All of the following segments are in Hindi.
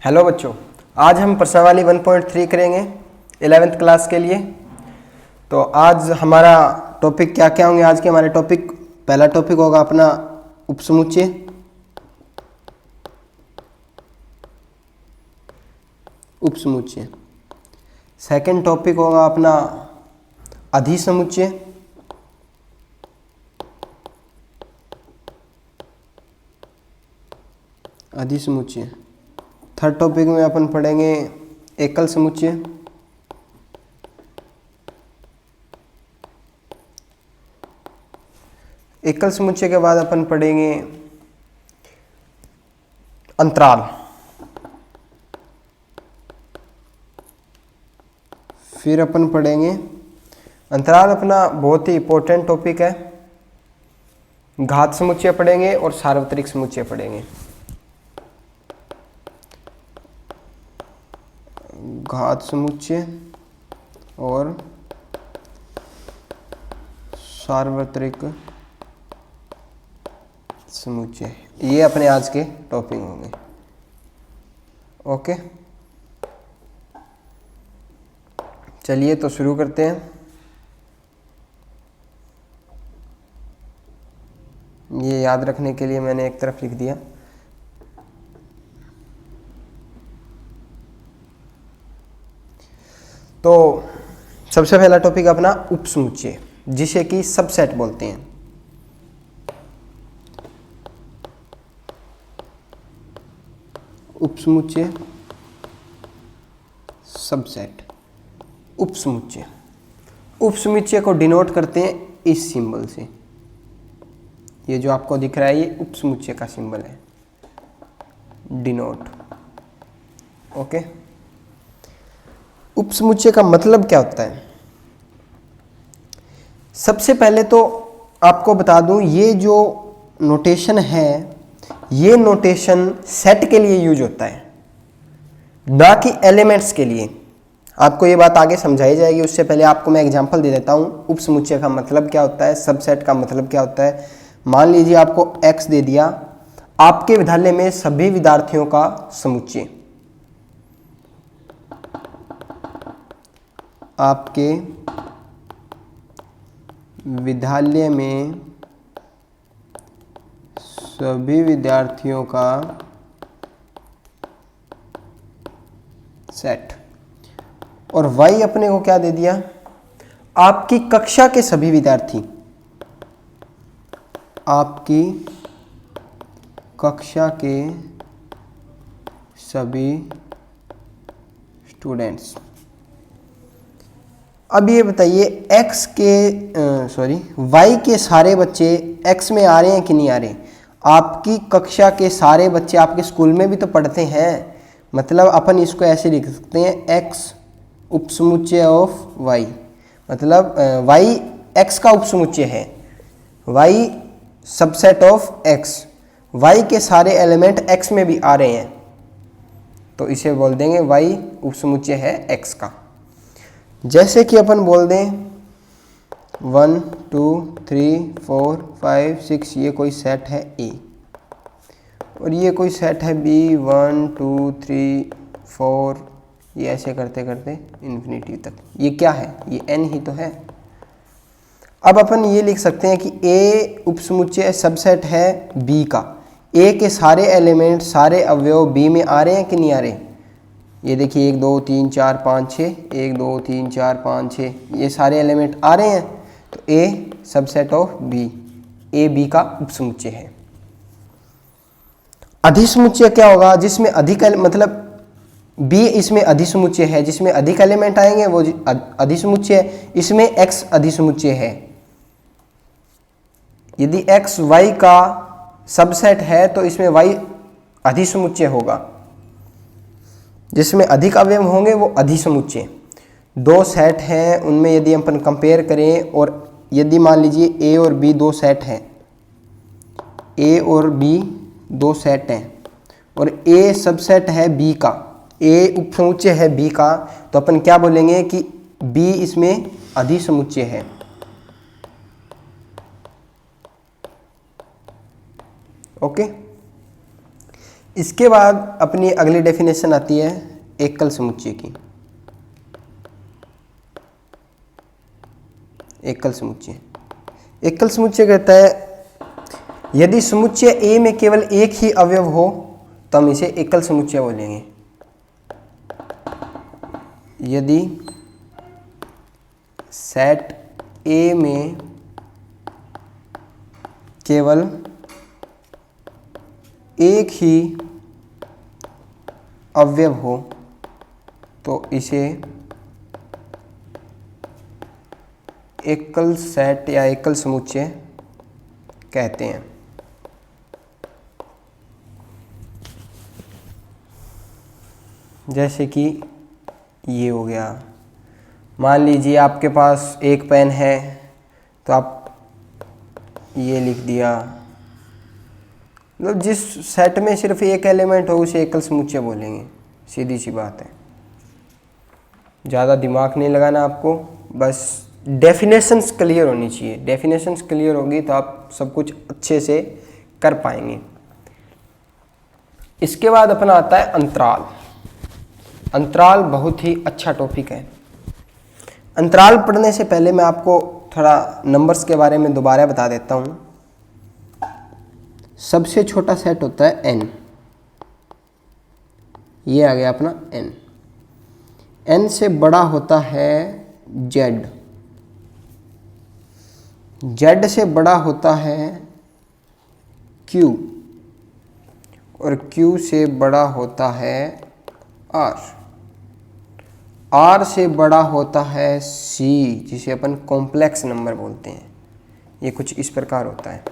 हेलो बच्चों, आज हम प्रश्नावली 1.3 करेंगे 11th क्लास के लिए। तो आज हमारा टॉपिक क्या क्या होंगे। आज के हमारे टॉपिक, पहला टॉपिक होगा अपना उपसमुच्चय, उपसमुच्चय। सेकंड टॉपिक होगा अपना अधिसमुच्चय, अधिसमुच्चय। थर्ड टॉपिक में अपन पढ़ेंगे एकल समुच्चय, एकल समुच्चय के बाद अपन पढ़ेंगे अंतराल, फिर अपन पढ़ेंगे अंतराल अपना बहुत ही इंपॉर्टेंट टॉपिक है। घात समुच्चय पढ़ेंगे और सार्वत्रिक समुच्चय पढ़ेंगे। घात समुच्चय और सार्वत्रिक समुच्चय, ये अपने आज के टॉपिक होंगे। ओके, चलिए तो शुरू करते हैं। ये याद रखने के लिए मैंने एक तरफ लिख दिया। तो सबसे पहला टॉपिक अपना उपसमुच्चय, जिसे कि सबसेट बोलते हैं। उपसमुच्चय, सबसेट, उपसमुच्चय। उपसमुच्चय को डिनोट करते हैं इस सिंबल से। ये जो आपको दिख रहा है ये उपसमुच्चय का सिंबल है, डिनोट। ओके, उपसमुच्चय का मतलब क्या होता है? सबसे पहले तो आपको बता दूं, ये जो नोटेशन है ये नोटेशन सेट के लिए यूज होता है, ना कि एलिमेंट्स के लिए। आपको ये बात आगे समझाई जाएगी, उससे पहले आपको मैं एग्जांपल दे देता हूं। उपसमुच्चय का मतलब क्या होता है, सबसेट का मतलब क्या होता है। मान लीजिए आपको x दे दिया, आपके विद्यालय में सभी विद्यार्थियों का समुच्चय, आपके विद्यालय में सभी विद्यार्थियों का सेट, और y अपने को क्या दे दिया, आपकी कक्षा के सभी विद्यार्थी, आपकी कक्षा के सभी स्टूडेंट्स। अब ये बताइए y के सारे बच्चे x में आ रहे हैं कि नहीं आ रहे? आपकी कक्षा के सारे बच्चे आपके स्कूल में भी तो पढ़ते हैं, मतलब अपन इसको ऐसे लिख सकते हैं x उपसमुच्चय ऑफ y, मतलब y x का उपसमुच्चय है, y subset of x, y के सारे एलिमेंट x में भी आ रहे हैं, तो इसे बोल देंगे y उपसमुच्चय है x का। जैसे कि अपन बोल दें 1 2 3 4 5 6, ये कोई सेट है A, और ये कोई सेट है B 1 2 3 4, ये ऐसे करते करते इन्फिनिटी तक। ये क्या है? ये n ही तो है। अब अपन ये लिख सकते हैं कि A उपसमुच्चय सबसेट है B का। A के सारे एलिमेंट, सारे अवयव B में आ रहे हैं कि नहीं आ रहे? ये देखिए 1 2 3 4 5 6, 1 2 3 4 5 6, ये सारे एलिमेंट आ रहे हैं, तो A subset of B, A B का उपसमुच्चय है। अधिसमुच्चय क्या होगा? जिसमें अधिक मतलब B इसमें अधिसमुच्चय है, जिसमें अधिक एलिमेंट आएंगे वो अधिसमुच्चय है। इसमें X अधिसमुच्चय है। यदि X Y का सबसेट है तो इसमें Y अधिसमुच्चय होगा। जिसमें अधिक अवयव होंगे वो अधिसमुच्चय। दो सेट हैं, उनमें यदि अपन कंपेयर करें, और यदि मान लीजिए A और B दो सेट हैं, A और B दो सेट हैं, और A सबसेट है B का, A उपसमुच्चय है B का, तो अपन क्या बोलेंगे कि B इसमें अधिसमुच्चय है। ओके, इसके बाद अपनी अगली डेफिनेशन आती है एकल समुच्चय की। एकल समुच्चय, एकल समुच्चय कहता है यदि समुच्चय ए में केवल एक ही अवयव हो तो हम इसे एकल समुच्चय बोलेंगे। यदि सेट ए में केवल एक ही अवयव हो तो इसे एकल सेट या एकल समुच्चय कहते हैं। जैसे कि ये हो गया, मान लीजिए आपके पास एक पेन है तो आप ये लिख दिया, मतलब जिस सेट में सिर्फ एक एलिमेंट हो उसे एकल समुच्चय बोलेंगे, सीधी सी बात है। ज़्यादा दिमाग नहीं लगाना आपको, बस डेफिनेशंस क्लियर होनी चाहिए। डेफिनेशंस क्लियर होगी तो आप सब कुछ अच्छे से कर पाएंगे। इसके बाद अपना आता है अंतराल। अंतराल बहुत ही अच्छा टॉपिक है। अंतराल पढ़ने से पहले मैं आपको थोड़ा नंबर्स के बारे में दोबारा बता देता हूँ। सबसे छोटा सेट होता है n, ये आ गया अपना n। n से बड़ा होता है z, z से बड़ा होता है q, और q से बड़ा होता है r, r से बड़ा होता है c, जिसे अपन कॉम्प्लेक्स नंबर बोलते हैं। ये कुछ इस प्रकार होता है।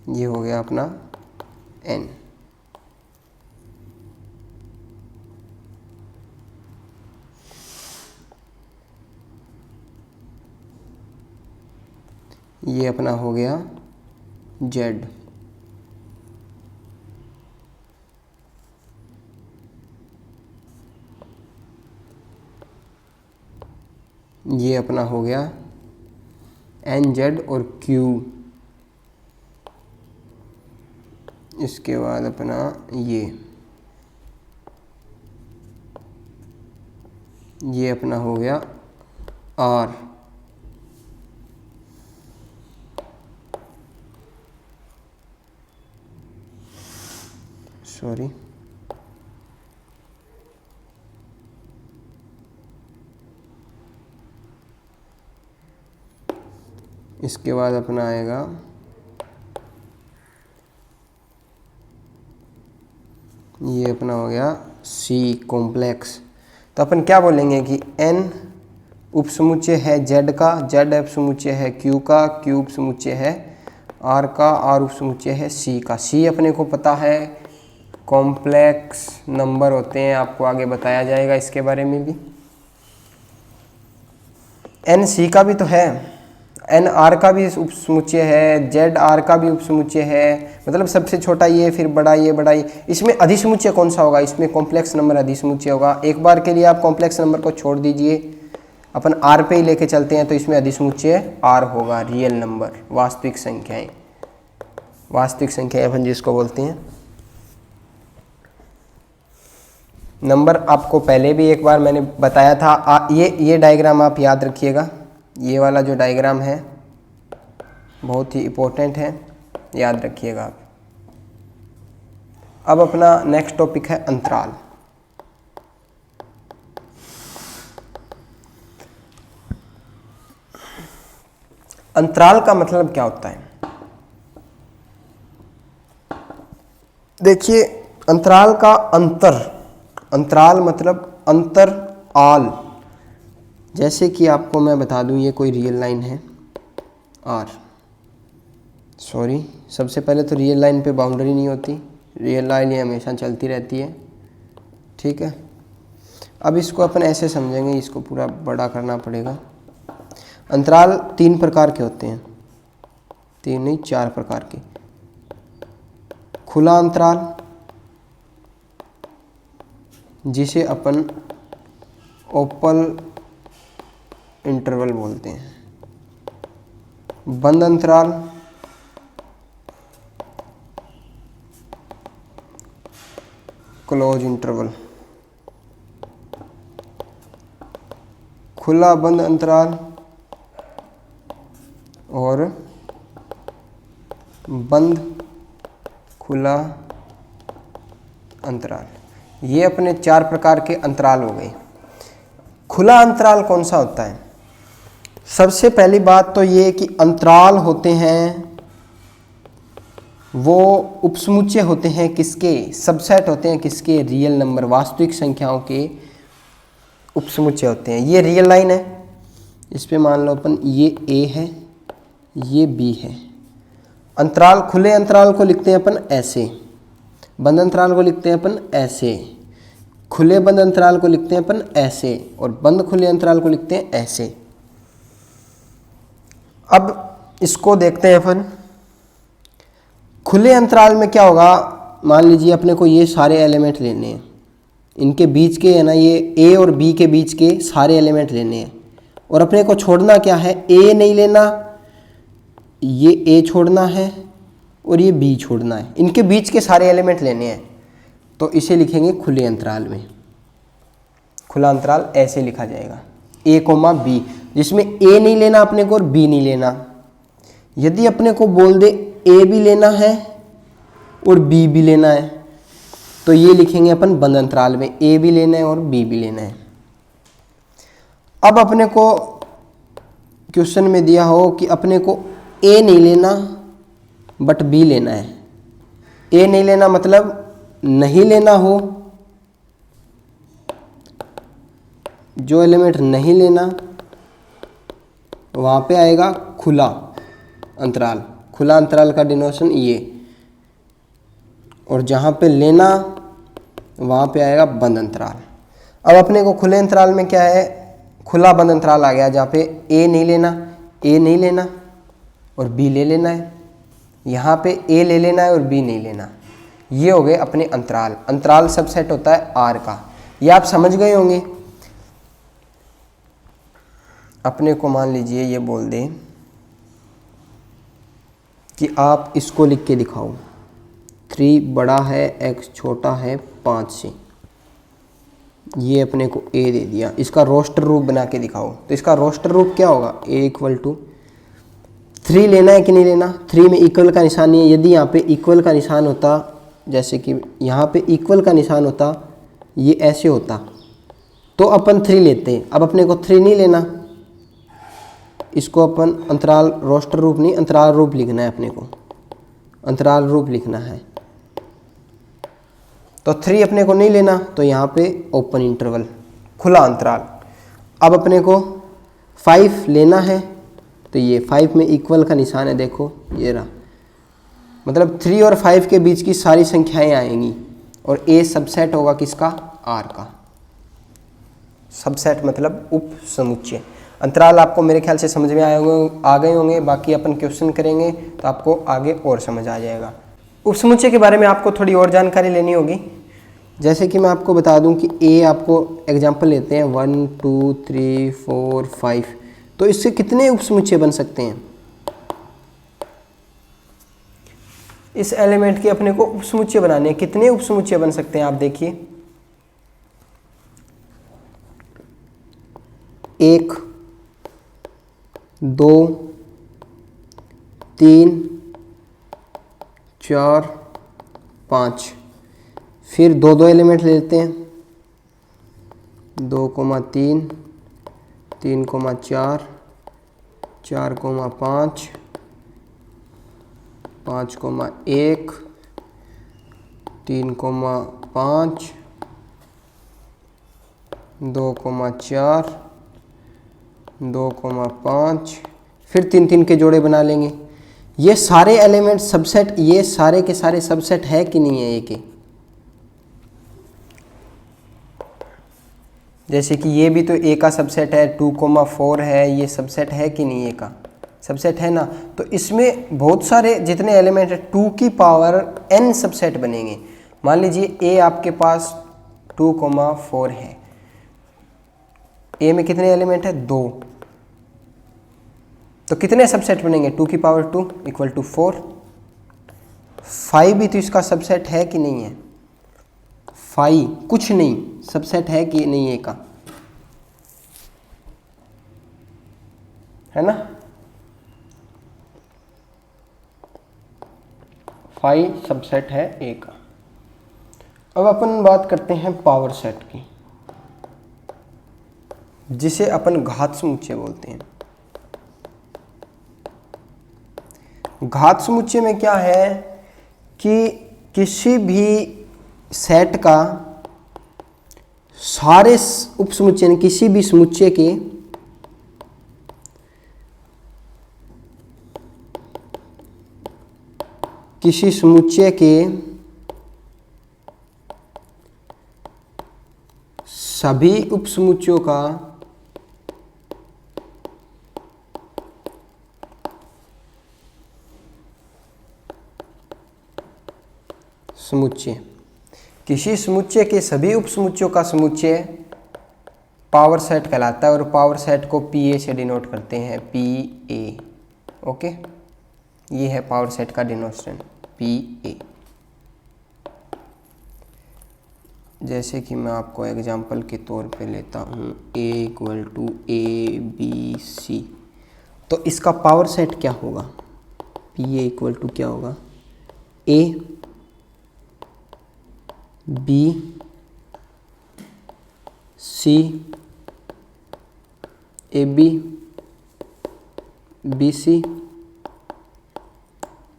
ये हो गया अपना n। ये अपना हो गया z। ये अपना हो गया nz और q। इसके बाद अपना ये अपना हो गया r। सॉरी, इसके बाद अपना आएगा ये अपना हो गया C कॉम्प्लेक्स। तो अपन क्या बोलेंगे कि N उपसमुच्चय है Z का, Z उपसमुच्चय है Q का, Q उपसमुच्चय है R का, R उपसमुच्चय है C का। C अपने को पता है कॉम्प्लेक्स नंबर होते हैं, आपको आगे बताया जाएगा इसके बारे में भी। N C का भी तो है, N R का भी उपसमुच्चय है, Z R का भी उपसमुच्चय है, मतलब सबसे छोटा ये, फिर बड़ा ये, बड़ा ये। इसमें अधिसमुच्चय कौन सा होगा? इसमें कॉम्प्लेक्स नंबर अधिसमुच्चय होगा। एक बार के लिए आप कॉम्प्लेक्स नंबर को छोड़ दीजिए, अपन R पे ही लेके चलते हैं, तो इसमें अधिसमुच्चय R होगा, रियल नंबर, वास्तविक संख्याएं। वास्तविक संख्याएं अपन जिसको बोलते हैं। नंबर आपको पहले भी एक बार मैंने बताया था। ये डायग्राम आप याद रखिएगा। ये वाला जो डायग्राम है बहुत ही इम्पोर्टेंट है, याद रखिएगा आप। अब अपना नेक्स्ट टॉपिक है अंतराल। अंतराल का मतलब क्या होता है? देखिए, अंतराल का अंतराल मतलब अंतर आल। जैसे कि आपको मैं बता दूं, ये कोई रियल लाइन है R। सॉरी, सबसे पहले तो रियल लाइन पे बाउंड्री नहीं होती, रियल लाइन ये हमेशा चलती रहती है, ठीक है। अब इसको अपन ऐसे समझेंगे, इसको पूरा बड़ा करना पड़ेगा। अंतराल 3 प्रकार के होते हैं, 3 नहीं 4 प्रकार के। खुला अंतराल, जिसे अपन इंटरवल बोलते हैं। बंद अंतराल, क्लोज इंटरवल। खुला बंद अंतराल और बंद खुला अंतराल, ये अपने 4 प्रकार के अंतराल हो गए। खुला अंतराल कौन सा होता है? सबसे पहली बात तो ये कि अंतराल होते हैं वो उपसमुच्चय होते हैं किसके? सबसेट होते हैं किसके? रियल नंबर, वास्तविक संख्याओं के उपसमुच्चय होते हैं। ये रियल लाइन है, इस पे मान लो अपन ये ए है, ये बी है। अंतराल, खुले अंतराल को लिखते हैं अपन ऐसे, बंद अंतराल को लिखते हैं अपन ऐसे, खुले बंद अंतराल को लिखते हैं अपन ऐसे, और बंद खुले अंतराल को लिखते हैं ऐसे। अब इसको देखते हैं अपन। खुले अंतराल में क्या होगा? मान लीजिए अपने को ये सारे एलिमेंट लेने हैं, इनके बीच के है ना, ये ए और बी के बीच के सारे एलिमेंट लेने हैं, और अपने को छोड़ना क्या है? ए नहीं लेना, ये ए छोड़ना है और ये बी छोड़ना है, इनके बीच के सारे एलिमेंट लेने हैं। तो इसे लिखेंगे खुले अंतराल में। खुला अंतराल ऐसे लिखा जाएगा, ए कोमा बी, जिसमें ए नहीं लेना अपने को और बी नहीं लेना। यदि अपने को बोल दे ए भी लेना है और बी भी लेना है, तो ये लिखेंगे अपन बंद अंतराल में, ए भी लेना है और बी भी लेना है। अब अपने को क्वेश्चन में दिया हो कि अपने को ए नहीं लेना बट बी लेना है। ए नहीं लेना मतलब नहीं लेना हो, जो एलिमेंट नहीं लेना वहाँ पे आएगा खुला अंतराल। खुला अंतराल का डिनोशन ये, और जहाँ पे लेना वहाँ पे आएगा बंद अंतराल। अब अपने को खुले अंतराल में क्या है? खुला बंद अंतराल आ गया, जहाँ पे ए नहीं लेना और बी ले लेना है, यहाँ पे ए ले लेना है और बी नहीं लेना। ये हो गए अपने अंतराल। अंतराल सबसेट होता है आर का, ये आप समझ गए होंगे। अपने को मान लीजिए ये बोल दें कि आप इसको लिख के दिखाओ, 3 बड़ा है x छोटा है 5 से, ये अपने को a दे दिया। इसका रोस्टर रूप बना के दिखाओ, तो इसका रोस्टर रूप क्या होगा? a = 3 लेना है कि नहीं लेना? 3 में इक्वल का निशान नहीं है। यदि यहाँ पे इक्वल का निशान होता, जैसे कि यहाँ पे इक्वल का निशान होता, ये ऐसे होता, तो अपन 3 लेते हैं। अब अपने को 3 नहीं लेना, इसको अपन अंतराल, रोस्टर रूप नहीं अंतराल रूप लिखना है, अपने को अंतराल रूप लिखना है। तो 3 अपने को नहीं लेना, तो यहाँ पे ओपन इंटरवल, खुला अंतराल। अब अपने को 5 लेना है, तो ये 5 में इक्वल का निशान है, देखो ये रहा, मतलब 3 और 5 के बीच की सारी संख्याएं आएंगी, और ए सबसेट होगा किसका? आर का। सबसेट मतलब उप समुच्चय। अंतराल आपको मेरे ख्याल से समझ में आ गए होंगे। बाकी अपन क्वेश्चन करेंगे तो आपको आगे और समझ आ जाएगा। उपसमुच्चय के बारे में आपको थोड़ी और जानकारी लेनी होगी। जैसे कि मैं आपको बता दूं कि ए, आपको एग्जांपल लेते हैं 1 2 3 4 5, तो इससे कितने उपसमुच्चय बन सकते हैं? इस एलिमेंट के अपने को उपसमुच्चय बनाने हैं, कितने उपसमुच्चय बन सकते हैं? आप देखिए, 1 2 3 4 5, फिर 2 एलिमेंट ले लेते हैं, 2, 3 3, 4 4, 5 5, 1 3, 5 2, 4 2, 5, फिर 3 3 के जोड़े बना लेंगे। ये सारे एलिमेंट सबसेट, ये सारे के सारे सबसेट है कि नहीं है ए के? जैसे कि ये भी तो ए का सबसेट है, 2, 4 है, ये सबसेट है कि नहीं? ए का सबसेट है ना। तो इसमें बहुत सारे जितने एलिमेंट है 2 की पावर n सबसेट बनेंगे। मान लीजिए ए आपके पास 2, 4 है, ए में कितने एलिमेंट है? 2, तो कितने सबसेट बनेंगे, 2 की पावर 2 इक्वल टू 4। 5 भी तो इसका सबसेट है कि नहीं है, 5 कुछ नहीं, सबसेट है कि नहीं है का, है ना। 5 सबसेट है ए का। अब अपन बात करते हैं पावर सेट की, जिसे अपन घात समुच्चय बोलते हैं। घात समुच्चय में क्या है कि किसी भी सेट का सारे उपसमुच्चय यानी किसी भी समुच्चय के सभी उपसमुच्चयों का समुच्चय, किसी समुच्चय के सभी उपसमुच्चयों का समुच्चय पावर सेट कहलाता है, और पावर सेट को पी ए से डिनोट करते हैं, पी ए। ओके, ये है पावर सेट का डिनोशन, पी ए। जैसे कि मैं आपको एग्जांपल के तौर पे लेता हूँ, A equal to A B C, तो इसका पावर सेट क्या होगा, पी ए इक्वल टू क्या होगा, A B C, A B B C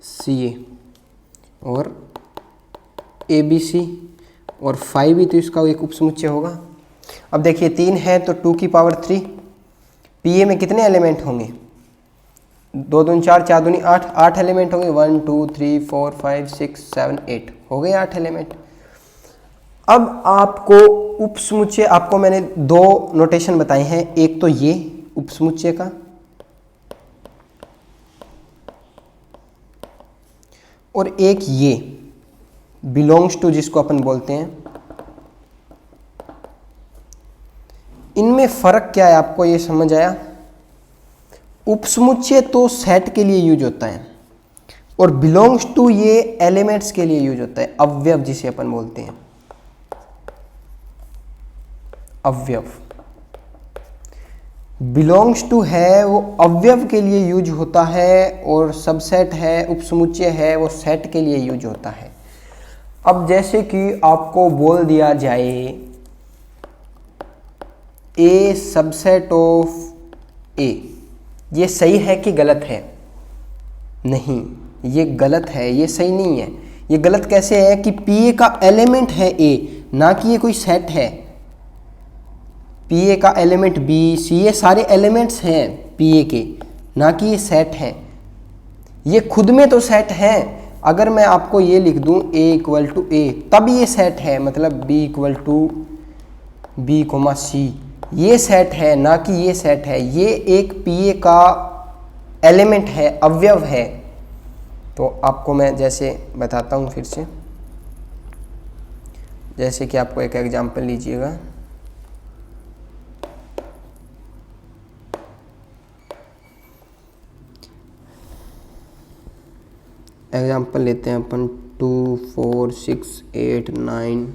C A, और ए बी सी, और 5 भी तो इसका एक उपसमुच्चय होगा। अब देखिए 3 है तो 2 की पावर 3, पी ए में कितने एलिमेंट होंगे, 2 दूनी 4, 4 दूनी 8, 8 एलिमेंट होंगे, 1 2 3 4 5 6 7 8 हो गए 8 एलिमेंट। अब आपको उपसमुच्चय, आपको मैंने 2 नोटेशन बताए हैं, एक तो ये उपसमुच्चय का, और एक ये बिलोंग्स टू जिसको अपन बोलते हैं। इनमें फर्क क्या है, आपको ये समझ आया। उपसमुच्चय तो सेट के लिए यूज होता है, और बिलोंग्स टू ये एलिमेंट्स के लिए यूज होता है, अवयव जिसे अपन बोलते हैं, अवयव। बिलोंग्स टू है वो अवयव के लिए यूज होता है, और सबसेट है, उपसमुच्चय है, वो सेट के लिए यूज होता है। अब जैसे कि आपको बोल दिया जाए ए सबसेट ऑफ ए, ये सही है कि गलत है, नहीं ये गलत है, ये सही नहीं है। ये गलत कैसे है कि पी ए का एलिमेंट है ए, ना कि ये कोई सेट है। पी ए का एलिमेंट बी सी, ये सारे एलिमेंट्स हैं पी ए के, ना कि ये सेट है। ये खुद में तो सेट है, अगर मैं आपको ये लिख दूं a इक्वल टू ए, तब ये सेट है, मतलब b equal to B comma C, ये सेट है, ना कि ये सेट है। ये एक पीए का एलिमेंट है, अवयव है। तो आपको मैं जैसे बताता हूँ फिर से, जैसे कि आपको एक एग्जांपल लीजिएगा। एग्जांपल लेते हैं अपन 2 4 6 8 9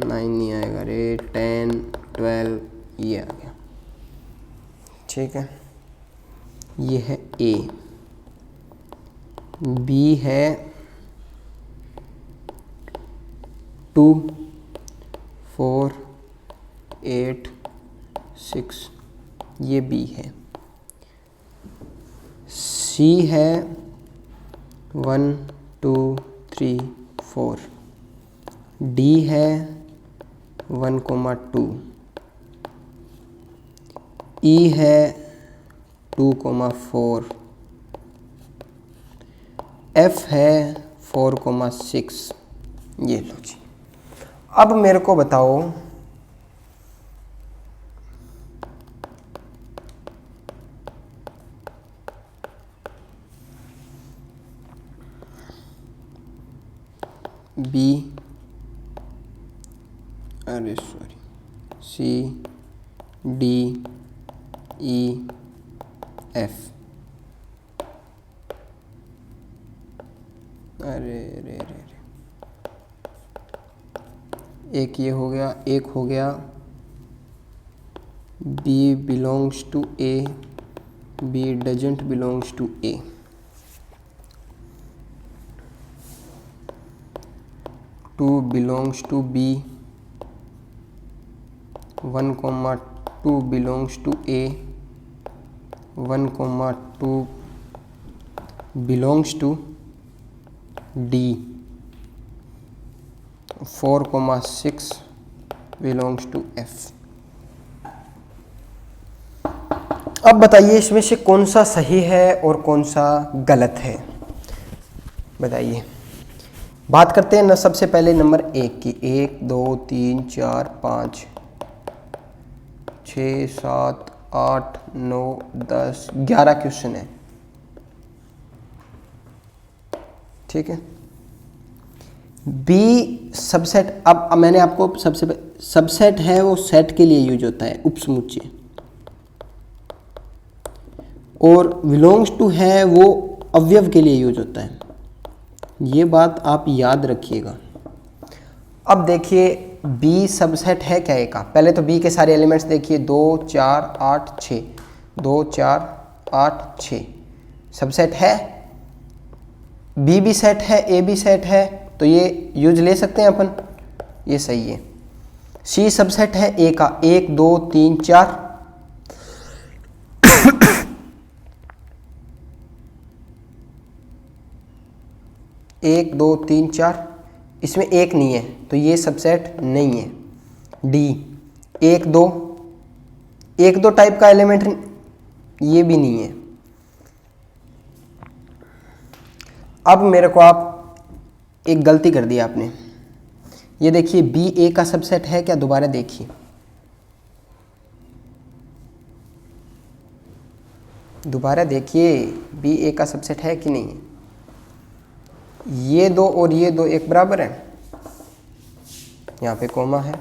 नहीं आएगा रे, 10 12 ये आ गया, ठीक है। ये है ए, बी है 2 4 8 6, ये बी है। सी है 1 2 3 4, डी है 1 2, ई है 2 4, एफ है 4 6। ये लो जी। अब मेरे को बताओ बी, अरे sorry, C D E F. अरे रे रे रे, एक ये हो गया, एक हो गया B belongs to A, B doesn't belongs to A. Two belongs to B, 1,2 belongs to A, 1,2 belongs to D, 4,6 belongs to F. अब बताइए इसमें से कौन सा सही है और कौन सा गलत है, बताइए। बात करते हैं ना सबसे पहले नंबर 1 की। 1 2 3 4 5 6 7 8 9 10 11 क्वेश्चन है, ठीक है। बी सबसेट, अब मैंने आपको सबसेट है वो सेट के लिए यूज होता है, उपसमुच्चय, और बिलोंग्स टू है वो अवयव के लिए यूज होता है। ये बात आप याद रखिएगा। अब देखिए बी सबसेट है क्या का, पहले तो बी के सारे एलिमेंट्स देखिए, 2 4 8 6, 2 4 8 6 सबसेट है। बी भी सेट है, ए भी सेट है, तो ये यूज ले सकते हैं अपन, ये सही है। सी सबसेट है ए का, 1 2 3 4, 1 2 3 4, इसमें एक नहीं है तो ये सबसेट नहीं है। डी 1 2, 1 2 टाइप का एलिमेंट, ये भी नहीं है। अब मेरे को आप एक गलती कर दी आपने, ये देखिए बी ए का सबसेट है क्या, दोबारा देखिए, दोबारा देखिए बी ए का सबसेट है कि नहीं है। ये दो और ये दो एक बराबर है, यहाँ पे कोमा है,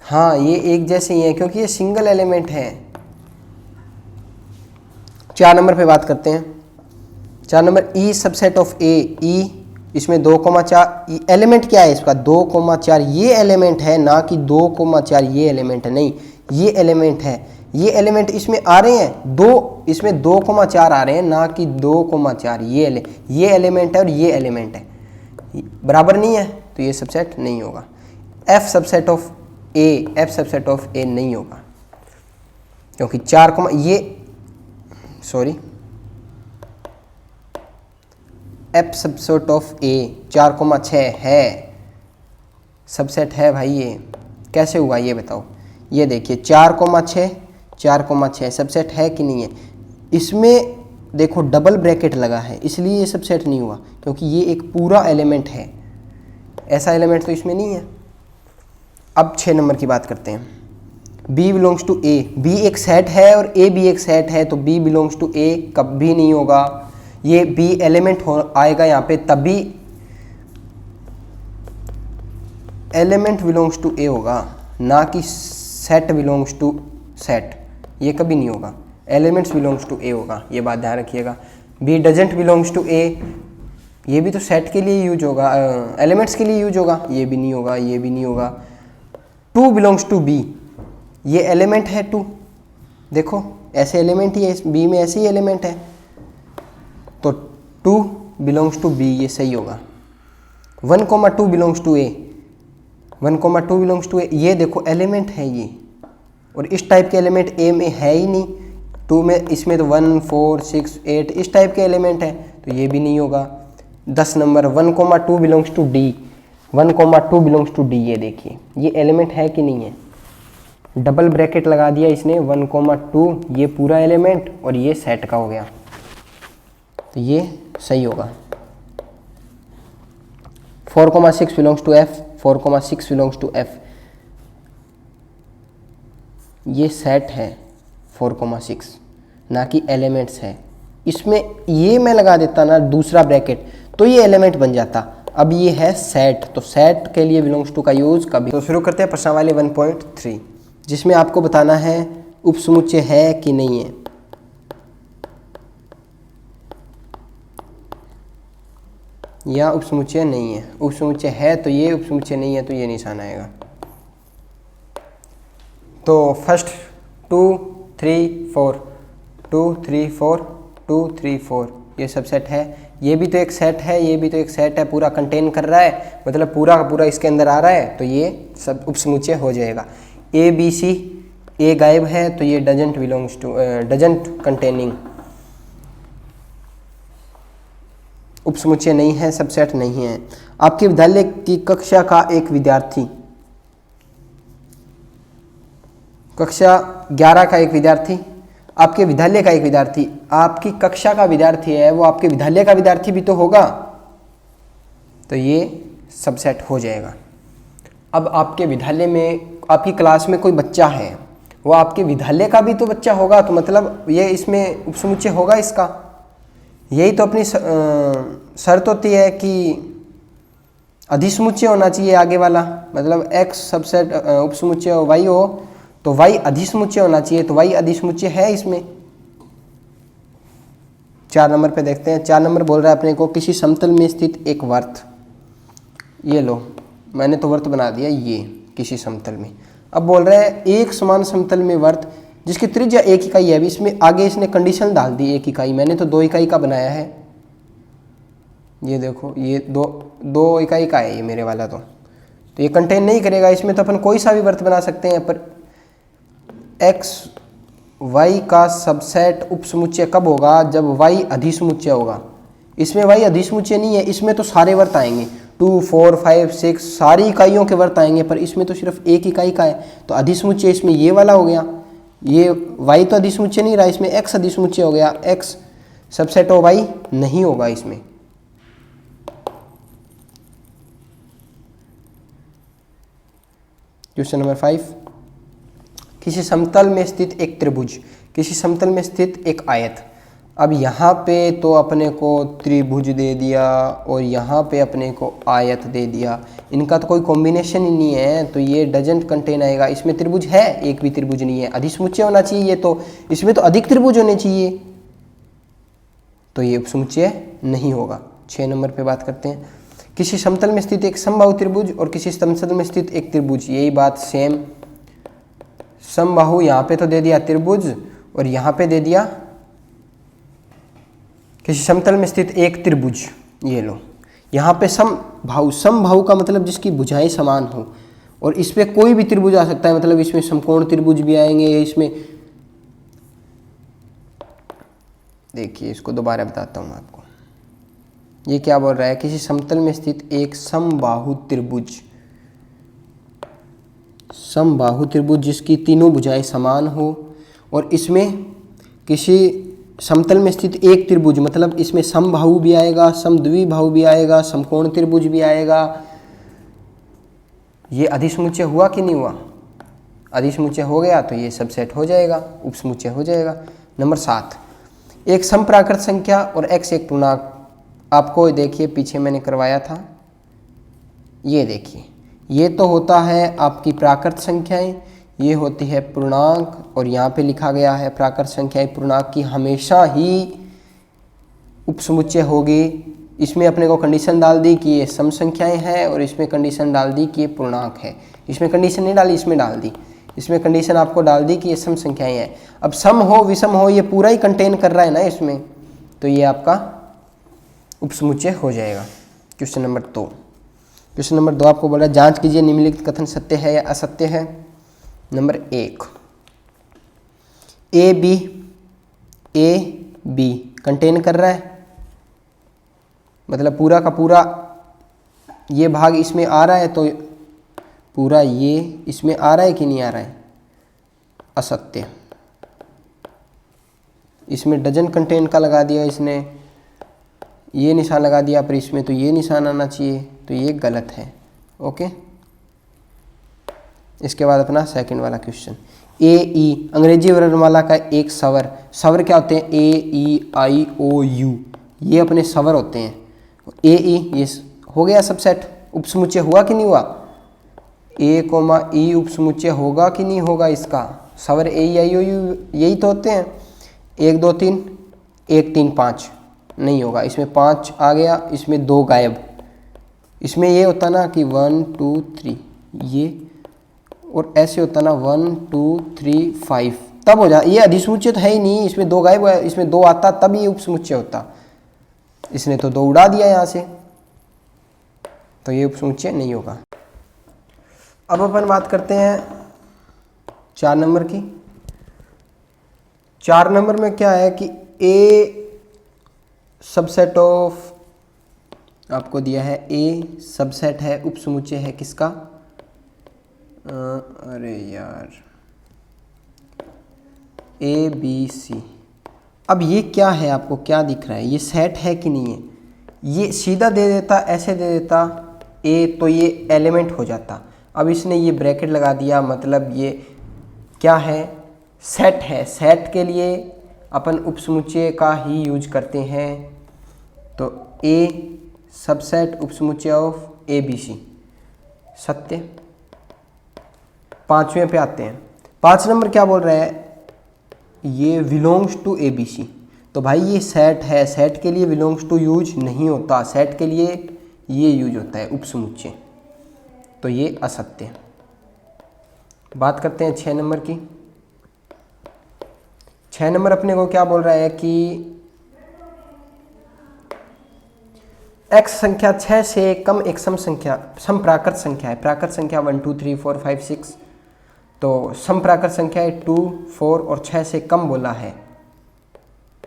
हाँ ये एक जैसे ही है क्योंकि ये सिंगल एलिमेंट है। 4 नंबर पे बात करते हैं। 4 नंबर ई सबसेट ऑफ ए, ई इसमें 2,4 एलिमेंट क्या है इसका, 2,4 ये एलिमेंट है, ना कि 2,4 ये एलिमेंट है, नहीं ये एलिमेंट है। ये एलिमेंट इसमें आ रहे हैं दो, इसमें 2,4 आ रहे हैं, ना कि 2,4 ये एलिमेंट है और ये एलिमेंट है, बराबर नहीं है तो ये सबसेट नहीं होगा। F subset of A, F subset of A नहीं होगा क्योंकि 4, ये sorry F subset of A 4,6 है, सबसेट है भाई। ये कैसे हुआ ये बताओ, ये देखिए 4,6 4,6 सबसेट है कि नहीं है। इसमें देखो डबल ब्रैकेट लगा है इसलिए ये सबसेट नहीं हुआ, क्योंकि ये एक पूरा एलिमेंट है, ऐसा एलिमेंट तो इसमें नहीं है। अब 6 नंबर की बात करते हैं। B belongs to A, B एक सेट है और ए भी एक सेट है, तो बी बिलोंग्स टू ए कभी नहीं होगा। ये बी एलिमेंट हो आएगा यहाँ पे, तभी एलिमेंट बिलोंग्स टू ए होगा, ना कि सेट बिलोंग्स टू सेट, ये कभी नहीं होगा। एलिमेंट्स बिलोंग्स टू ए होगा, ये बात ध्यान रखिएगा। B doesn't belongs to A, ये भी तो सेट के लिए यूज होगा, एलिमेंट्स के लिए यूज होगा, ये भी नहीं होगा, ये भी नहीं होगा। 2 बिलोंग्स टू बी, ये एलिमेंट है 2, देखो ऐसे एलिमेंट ही है, बी में ऐसे ही एलिमेंट है, तो 2 बिलोंग्स टू बी ये सही होगा। 1,2 belongs to A, 1,2 belongs to A, ये देखो एलिमेंट है ये, और इस टाइप के एलिमेंट ए में है ही नहीं, 2 में, इसमें तो 1 4 6 8 इस टाइप के एलिमेंट है, तो ये भी नहीं होगा। 10 number 1,2 belongs to D, 1,2 belongs to D, ये देखिए ये एलिमेंट है कि नहीं है, डबल ब्रैकेट लगा दिया इसने, 1,2 ये पूरा एलिमेंट और ये सेट का हो गया, तो ये सही होगा। 4,6 belongs to F, 4,6 belongs to F, ये सेट है 4,6, ना कि एलिमेंट्स है। इसमें ये मैं लगा देता ना दूसरा ब्रैकेट तो ये एलिमेंट बन जाता, अब ये है सेट, तो सेट के लिए बिलोंग्स टू का यूज कभी। तो शुरू करते हैं प्रश्नावली 1.3, जिसमें आपको बताना है उपसमुच्चय है कि नहीं है। या उपसमुच्चय नहीं है। उपसमुच्चय है तो ये, उपसमुच्चय नहीं है तो ये निशान आएगा। तो फर्स्ट 2 3 4 2 3 4 2 3 4 ये सब सेट है। ये भी तो एक सेट है, ये भी तो एक सेट है, पूरा कंटेन कर रहा है, मतलब पूरा का पूरा इसके अंदर आ रहा है, तो ये सब उपसमुच्चय हो जाएगा। ए बी सी, ए गायब है तो ये doesn't belongs to, doesn't containing, उपसमुच्चय नहीं है, सबसेट नहीं है। आपके विद्यालय की कक्षा का एक विद्यार्थी, कक्षा 11 का एक विद्यार्थी, आपके विद्यालय का एक विद्यार्थी, आपकी कक्षा का विद्यार्थी है, वो आपके विद्यालय का विद्यार्थी भी तो होगा, तो ये सबसेट हो जाएगा। अब आपके विद्यालय में, आपकी क्लास में कोई बच्चा है, वो आपके विद्यालय का भी तो बच्चा होगा, तो मतलब ये इसमें उपसमुच्चय होगा इसका। यही तो अपनी शर्त होती है कि अधिसमुच्चय होना चाहिए आगे वाला, मतलब x सबसेट उपसमुच्चय y हो तो y अधिसमुच्चय होना चाहिए, तो y अधिसमुच्चय है इसमें। 4 नंबर पे देखते हैं। 4 नंबर बोल रहा है अपने को, किसी समतल में स्थित एक वर्त, ये लो मैंने तो वर्त बना दिया ये किसी समतल में। अब बोल रहा है एक समान समतल में वर्त जिसकी त्रिज्या 1 इकाई है। अभी इसमें आगे इसने कंडीशन डाल दी 1 इकाई, मैंने तो 2 इकाई का बनाया है। ये देखो ये 2 इकाई का है ये मेरे वाला, तो ये कंटेन नहीं करेगा इसमें, तो अपन कोई सा भी वर्त बना सकते हैं। पर x y का सबसेट उपसमुच्चय कब होगा, जब y अधिसमुच्चय होगा। इसमें y अधिसमुच्चय नहीं है, इसमें तो सारे वर्त आएंगे, 2 4 5 6 सारी इकाइयों के वर्त आएंगे, पर इसमें तो सिर्फ 1 इकाई का है, तो अधिसमुच्चय इसमें ये वाला हो गया। ये y तो अधिसमुच्चय नहीं रहा, इसमें x अधिसमुच्चय हो गया, x सबसेट ऑफ y नहीं होगा इसमें। क्वेश्चन नंबर 5, किसी समतल में स्थित एक त्रिभुज, किसी समतल में स्थित एक आयत। अब यहाँ पे तो अपने को त्रिभुज दे दिया और यहाँ पे अपने को आयत दे दिया, इनका तो कोई कॉम्बिनेशन ही नहीं है, तो ये डजंट कंटेन आएगा। इसमें त्रिभुज है, एक भी त्रिभुज नहीं है, अधिसमुच्चय होना चाहिए ये तो, इसमें तो अधिक त्रिभुज होने चाहिए, तो ये उपसमुच्चय नहीं होगा। 6 नंबर पे बात करते हैं, किसी समतल में स्थित एक समबाहु त्रिभुज और किसी समतल में स्थित एक त्रिभुज, यही बात सेम। समबाहु यहाँ पे तो दे दिया त्रिभुज और यहाँ पे दे दिया किसी समतल में स्थित एक त्रिभुज, ये लो। यहाँ पे समबाहु, समबाहु का मतलब जिसकी भुजाएं समान हो, और इस पे कोई भी त्रिभुज आ सकता है, मतलब इसमें समकोण त्रिभुज भी आएंगे, इसमें देखिए इसको दोबारा बताता हूँ आपको। ये क्या बोल रहा है, किसी समतल में स्थित एक समबाहु त्रिभुज, समबाहु त्रिभुज जिसकी तीनों भुजाएं समान हो, और इसमें किसी समतल में स्थित एक त्रिभुज, मतलब इसमें समबाहु भी आएगा, समद्विबाहु भी आएगा, समकोण त्रिभुज भी आएगा। ये अधिसमुच्चय हुआ कि नहीं हुआ, अधिसमुच्चय हो गया तो ये सबसेट हो जाएगा, उपसमुच्चय हो जाएगा। नंबर 7, एक समप्राकृत संख्या और x एक पूर्णांक। आपको देखिए पीछे मैंने करवाया था, ये देखिए ये तो होता है आपकी प्राकृत संख्याएं, ये होती है पूर्णांक, और यहाँ पे लिखा गया है प्राकृत संख्याएं पूर्णांक की हमेशा ही उपसमुच्चय होगी। इसमें अपने को कंडीशन डाल दी कि ये सम संख्याएं हैं, और इसमें कंडीशन डाल दी कि ये पूर्णांक है। इसमें कंडीशन नहीं डाली, इसमें डाल दी, इसमें कंडीशन आपको डाल दी कि ये सम संख्याएं हैं। अब सम हो विषम हो, ये पूरा ही कंटेन कर रहा है ना इसमें, तो ये आपका उपसमुच्चय हो जाएगा। क्वेश्चन नंबर 2, क्वेश्चन नंबर 2 आपको बोल रहा है जांच कीजिए निम्नलिखित कथन सत्य है या असत्य है। नंबर 1, ए बी कंटेन कर रहा है, मतलब पूरा का पूरा ये भाग इसमें आ रहा है, तो पूरा ये इसमें आ रहा है कि नहीं आ रहा है, असत्य। इसमें डजन कंटेन का लगा दिया इसने, ये निशान लगा दिया, पर इसमें तो ये निशान आना चाहिए, तो ये गलत है। ओके, इसके बाद अपना सेकंड वाला क्वेश्चन, ए ई अंग्रेजी वर्णमाला का एक स्वर, स्वर क्या होते हैं, ए ई आई ओ यू, ये अपने स्वर होते हैं। ए ई ये हो गया सबसेट, उपसमुच्चय हुआ कि नहीं हुआ, ए कोमा ई उपसमुच्चय होगा कि नहीं होगा इसका, स्वर ए ई आई ओ यू यही तो होते हैं। 1 2 3, 1 3 5 नहीं होगा, इसमें 5 आ गया, इसमें 2 गायब। इसमें ये होता ना कि 1 2 3 ये, और ऐसे होता ना 1 2 3 5, तब हो जा। ये अधिसमुच्चय तो है ही नहीं, इसमें 2 गायब, इसमें 2 आता तब ये उपसमुच्चय होता। इसने तो 2 उड़ा दिया यहाँ से, तो ये उपसमुच्चय नहीं होगा। अब अपन बात करते हैं 4 नंबर की। 4 नंबर में क्या है कि ए सबसेट ऑफ, आपको दिया है ए सबसेट है, उपसमुच्चय है किसका, अरे यार ए बी सी। अब ये क्या है, आपको क्या दिख रहा है, ये सेट है कि नहीं है। ये सीधा दे देता, ऐसे दे देता ए, तो ये एलिमेंट हो जाता। अब इसने ये ब्रैकेट लगा दिया, मतलब ये क्या है, सेट है। सेट के लिए अपन उपसमुच्चय का ही यूज करते हैं, तो ए सबसेट उपसमुच्चय ऑफ ए बी सी सत्य। 5वें पे आते हैं। 5 नंबर क्या बोल रहा है, ये belongs to A B C. तो भाई ये सेट है, सेट के लिए बिलोंग्स टू यूज नहीं होता, सेट के लिए ये यूज होता है उपसमुच्चय, तो ये असत्य। बात करते हैं 6 नंबर की। 6 नंबर अपने को क्या बोल रहा है कि x संख्या 6 से कम एक समप्राकृत संख्या है। प्राकृत संख्या 1 2 3 4 5 6, तो समप्राकृत संख्या है 2 4 और 6 से कम बोला है।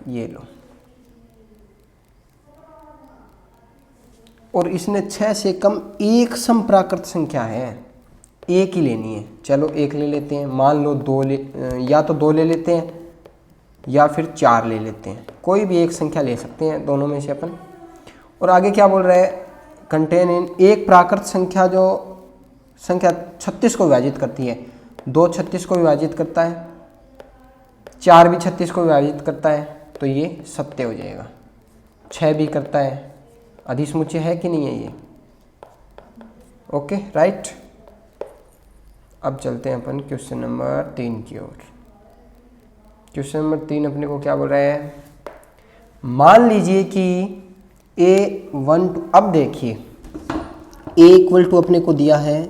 ये लो, और इसने 6 से कम एक समप्राकृत संख्या है, एक ही लेनी है। चलो एक ले लेते हैं, मान लो 2 या तो 2 ले लेते हैं या फिर 4 ले लेते हैं, कोई भी एक संख्या ले सकते हैं दोनों में से अपन। और आगे क्या बोल रहा है, कंटेन इन एक प्राकृत संख्या जो संख्या 36 को विभाजित करती है। 2 36 को विभाजित करता है, 4 भी 36 को विभाजित करता है, तो ये सत्य हो जाएगा। 6 भी करता है, अधिसमुच्चय है कि नहीं है ये, ओके राइट। अब चलते हैं अपन क्वेश्चन नंबर 3 की ओर। क्वेश्चन नंबर 3 अपने को क्या बोल रहा है, मान लीजिए कि A1 2, अब देखिए A इक्वल टू अपने को दिया है A,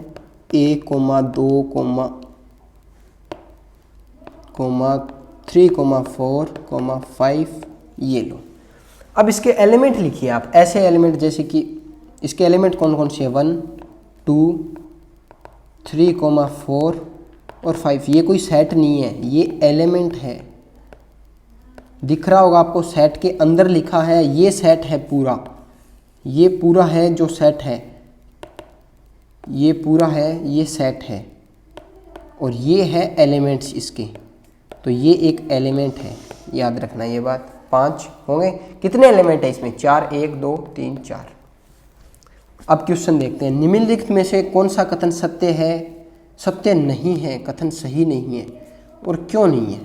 2, 3, 4, 5, ये लो। अब इसके एलिमेंट लिखिए आप, ऐसे एलिमेंट जैसे कि इसके एलिमेंट कौन कौन से हैं, 1 2 3, 4 और 5। ये कोई सेट नहीं है, ये एलिमेंट है। दिख रहा होगा आपको, सेट के अंदर लिखा है, ये सेट है पूरा, ये पूरा है जो सेट है, ये पूरा है, ये सेट है, और ये है एलिमेंट्स इसके, तो ये एक एलिमेंट है, याद रखना ये बात। 5 होंगे, कितने एलिमेंट है इसमें, 4, 1 2 3 4। अब क्वेश्चन देखते हैं, निम्नलिखित में से कौन सा कथन सत्य है, सत्य नहीं है, कथन सही नहीं है, और क्यों नहीं है।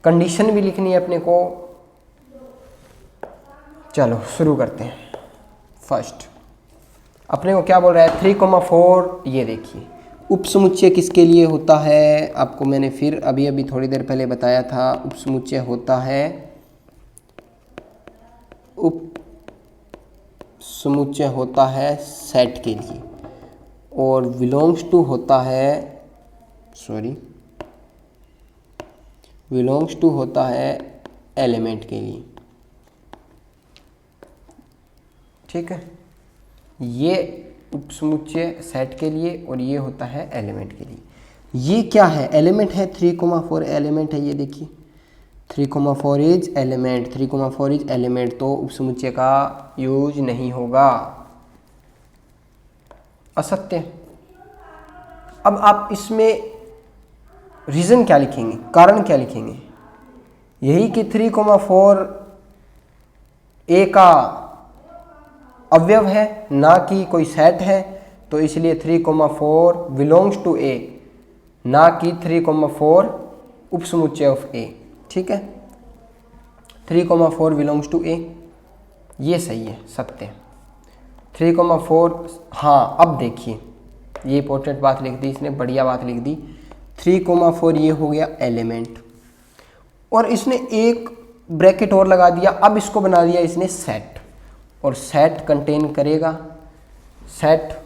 कंडीशन भी लिखनी है अपने को। चलो शुरू करते हैं। फर्स्ट अपने को क्या बोल रहा है, 3, 4, ये देखिए उपसमुच्चय किसके लिए होता है, आपको मैंने फिर अभी थोड़ी देर पहले बताया था। उपसमुच्चय होता है, उपसमुच्चय होता है सेट के लिए, और बिलोंग्स टू होता है, बिलोंग्स टू होता है एलिमेंट के लिए। ठीक है, ये उपसमुच्चय सेट के लिए और ये होता है एलिमेंट के लिए। ये क्या है, एलिमेंट है, 3, 4 एलिमेंट है। ये देखिए 3, 4 इज एलिमेंट, 3, 4 इज एलिमेंट, तो उपसमुच्चय का यूज नहीं होगा, असत्य। अब आप इसमें रीज़न क्या लिखेंगे, कारण क्या लिखेंगे, यही कि 3, 4 ए का अवयव है, ना कि कोई सेट है, तो इसलिए 3, 4 बिलोंग्स टू ए, ना कि 3, 4 उपसमुच्चय ऑफ ए। ठीक है, 3, 4 बिलोंग्स टू ए, ये सही है, सत्य। 3, 4, हाँ अब देखिए ये इंपॉर्टेंट बात लिख दी इसने, बढ़िया बात लिख दी। 3,4 ये हो गया एलिमेंट, और इसने एक ब्रैकेट और लगा दिया। अब इसको बना दिया इसने सेट, और सेट कंटेन करेगा, सेट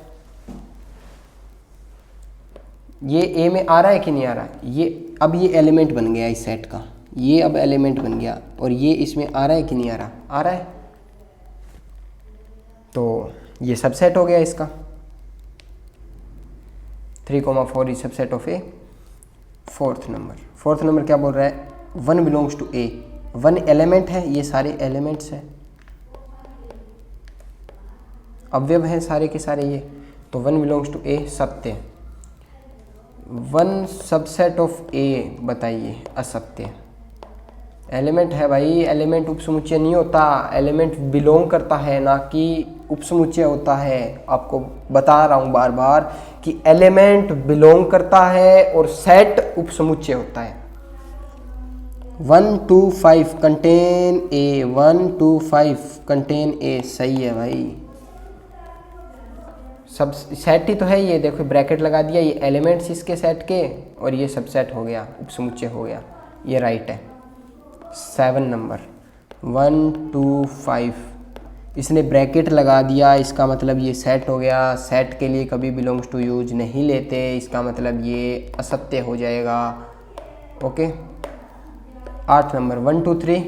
ये ए में आ रहा है कि नहीं आ रहा है, ये अब ये एलिमेंट बन गया इस सेट का, ये अब एलिमेंट बन गया, और ये इसमें आ रहा है कि नहीं आ रहा, आ रहा है, तो ये सबसेट हो गया इसका। 3,4 is subset of A. Fourth number क्या बोल रहा है, 1 बिलोंग्स टू ए, 1 एलिमेंट है, ये सारे एलिमेंट्स हैं, अवयव हैं सारे के सारे ये, तो 1 बिलोंग्स टू ए सत्य। 1 सबसेट ऑफ ए बताइए, असत्य। एलिमेंट है भाई, एलिमेंट उपसमुच्चय नहीं होता, एलिमेंट बिलोंग करता है ना कि उपसमुच्चय होता है। आपको बता रहा हूँ बार बार कि एलिमेंट बिलोंग करता है और सेट उपसमुच्चय होता है। 1 to 5 contain a, 1 to 5 contain a, सही है भाई, सब सेट ही तो है ये, देखो ब्रैकेट लगा दिया, ये एलिमेंट्स इसके सेट के, और ये सबसेट हो गया, उपसमुच्चय हो गया, ये राइट है। 7 नंबर 1 to 5 इसने ब्रैकेट लगा दिया, इसका मतलब ये सेट हो गया, सेट के लिए कभी बिलोंग्स टू यूज नहीं लेते, इसका मतलब ये असत्य हो जाएगा। Okay. 8 number 1 to 3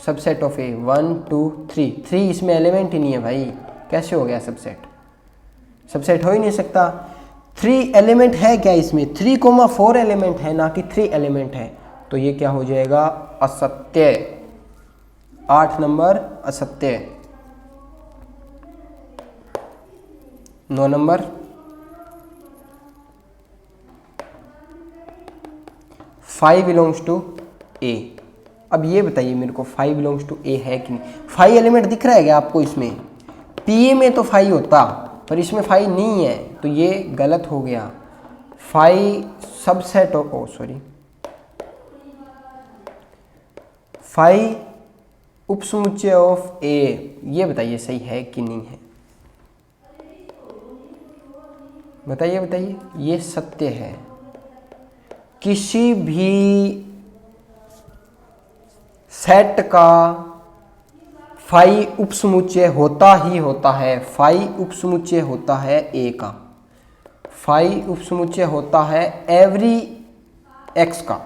subset of A, 1 to 3, 3 इसमें एलिमेंट ही नहीं है भाई, कैसे हो गया सबसेट, सबसेट हो ही नहीं सकता। 3 एलिमेंट है क्या इसमें, 3,4 एलिमेंट है ना कि 3 एलिमेंट है, तो ये क्या हो जाएगा, असत्य। 8 नंबर असत्य। 9 नंबर 5 बिलोंग्स टू ए। अब ये बताइए मेरे को 5 बिलोंग्स टू ए है कि नहीं, 5 एलिमेंट दिख रहा है क्या आपको इसमें, पीए में तो 5 होता पर इसमें 5 नहीं है, तो ये गलत हो गया। 5 सबसेट ऑफ, ओ सॉरी, 5 उपसमुच्चय ऑफ ए, ये बताइए सही है कि नहीं है, बताइए बताइए, ये सत्य है। किसी भी सेट का 5 उपसमुच्चय होता ही होता है, 5 उपसमुच्चय होता है ए का, 5 उपसमुच्चय होता है एवरी एक्स का,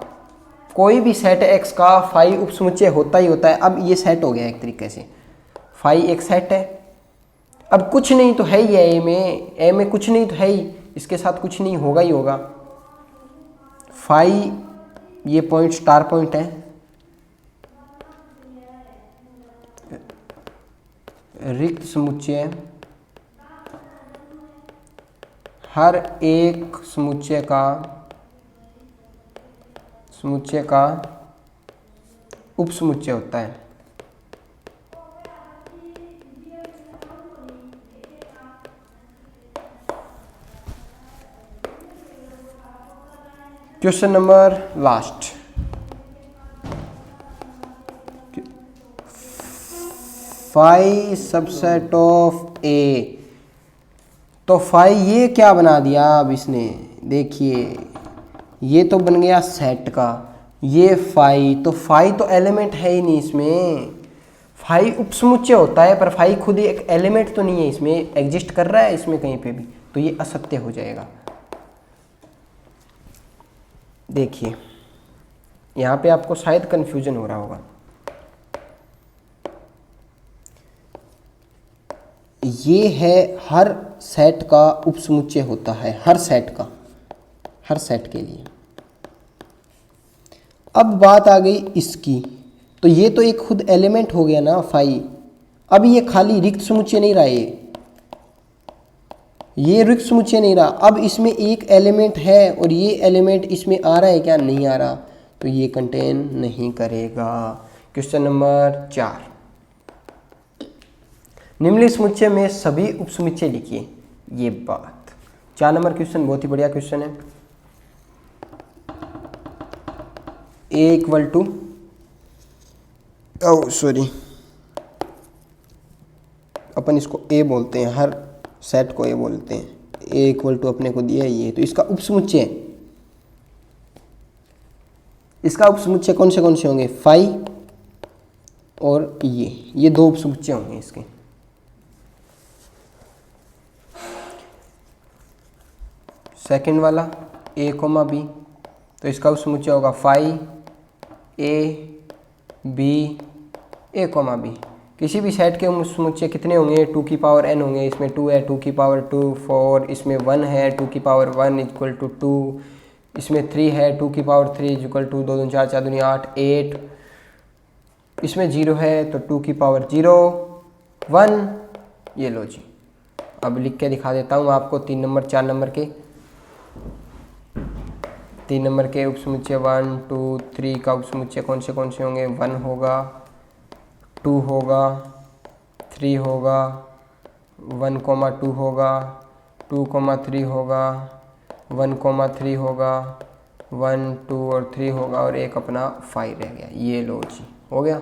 कोई भी सेट एक्स का 5 उपसमुच्चय होता ही होता है। अब ये सेट हो गया एक तरीके से, 5 एक सेट है, अब कुछ नहीं तो है ही है ए में कुछ नहीं तो है ही, इसके साथ कुछ नहीं होगा ही होगा। 5 ये पॉइंट स्टार पॉइंट है, रिक्त समुच्चय हर एक समुच्चय का उपसमुच्चय होता है। Question number last, five subset of A, तो 5 ये क्या बना दिया अब इसने, देखिए ये तो बन गया सेट का, ये 5 तो एलिमेंट है ही नहीं इसमें, 5 उपसमुच्चय होता है पर 5 खुद ही एक एलिमेंट तो नहीं है, इसमें एग्जिस्ट कर रहा है इसमें कहीं पे भी, तो ये असत्य हो जाएगा। देखिए यहाँ पे आपको शायद कंफ्यूजन हो रहा होगा, ये है हर सेट का उपसमुच्चय होता है, हर सेट के लिए। अब बात आ गई इसकी, तो ये तो एक खुद एलिमेंट हो गया ना 5, अब ये खाली रिक्त समुच्चय नहीं रहा, ये रिक्त समुच्चय नहीं रहा, अब इसमें एक एलिमेंट है और ये एलिमेंट इसमें आ रहा है क्या, नहीं आ रहा, तो ये कंटेन नहीं करेगा। क्वेश्चन नंबर 4, निम्नलिखित समुच्चय में सभी उपसमुच्चय लिखिए, ये बात। 4 नंबर क्वेश्चन बहुत ही बढ़िया क्वेश्चन है। ए इक्वल टू, सॉरी अपन इसको ए बोलते हैं, हर सेट को ए बोलते हैं, ए इक्वल टू अपने को दिया ही है, तो इसका उपसमुच्चय इसका उपसमुच्चय कौन से होंगे, फाई और ये दो उपसमुच्चय होंगे इसके। सेकंड वाला ए कोमा बी, तो इसका उपसमुच्चय होगा phi A B A comma B. किसी भी सेट के उपसमुच्चय कितने होंगे, 2 की पावर n होंगे। इसमें 2 है, 2 की पावर 2 4, इसमें 1 है 2 की पावर 1 इक्वल टू 2, इसमें 3 है 2 की पावर 3 इक्वल टू 2 2 4 4 2 8 8, इसमें 0 है तो 2 की पावर 0 1। ये लो जी, अब लिख के दिखा देता हूँ आपको 3 नंबर 4 नंबर के। 3 नंबर के उपसमुच्चय 1 2 3 का उपसमुच्चय कौन से होंगे, 1 होगा 2 होगा 3 होगा 1 कोमा 2 होगा 2 कोमा 3 होगा 1 कोमा 3 होगा 1 2 और 3 होगा और एक अपना 5 रह गया। ये लो जी, हो गया।